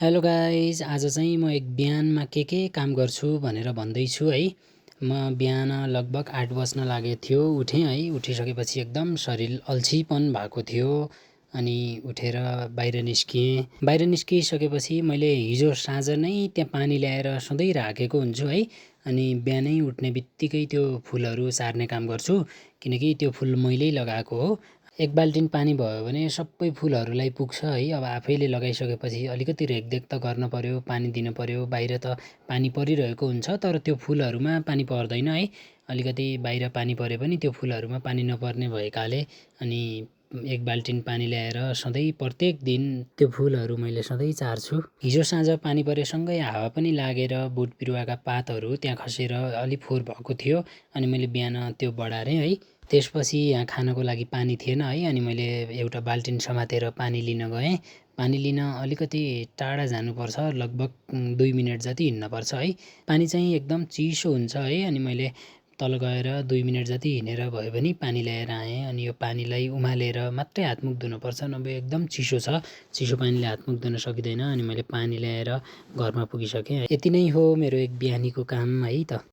Hello guys, आज चाहिँ म एक बिहानमा के काम गर्छु भनेर भन्दैछु है। म बिहान लगभग 8 बज्न लागेको थियो, उठेँ है। उठिसकेपछि एकदम शरीर अल्छीपन भएको थियो। अनि उठेर बाहिर निस्किएँ। बाहिर निस्किसकेपछि मैले हिजो साँझ नै त्यहाँ पानी ल्याएर सधैँ राखेको हुन्छु है। अनि बिहानै उठ्ने बित्तिकै त्यो फुलहरू सार्ने काम गर्छु, किनकि त्यो फुल मैलै लगाएको हो। एक बाल्टिन पानी भयो भने सबै फुलहरूलाई पुग्छ है। अब आफैले लगाइसकेपछि अलिकति रेखदेख त गर्न पर्यो, पानी दिन पर्यो। बाहिर त पानी परिरहेको हुन्छ, तर त्यो फुलहरूमा पानी पर्दैन है। अलिकति बाहिर पानी परे पनि त्यो फुलहरूमा पानी नपर्ने भएकाले अनि एक बाल्टिन पानी ल्याएर सधैँ प्रत्येक दिन त्यो फुलहरू मैले सधैँ चार्छु। हिजो साँझ पानी परेसँगै हावा पनि लागेर बोट बिरुवाका पातहरू त्यहाँ खसेर अलि फोहोर भएको थियो। अनि मैले बिहान त्यो बढारेँ है। त्यसपछि यहाँ खानको लागि पानी थिएन है। अनि मैले एउटा बाल्टिन समातेर पानी लिन गएँ। पानी लिन अलिकति टाढा जानुपर्छ, लगभग 2 मिनट जति हिँड्नुपर्छ है। पानी चाहिँ एकदम चिसो हुन्छ है। अनि मैले तल गएर 2 मिनट जति हिँडेर भए पनि पानी ल्याएर आएँ। अनि यो पानीलाई उमालेर मात्रै हातमुख धुनुपर्छ, नभए एकदम चिसो छ। चिसो पानीले हातमुख धुन सकिँदैन। अनि मैले पानी ल्याएर घरमा पुगिसकेँ। यति नै हो मेरो एक बिहानीको काम है त।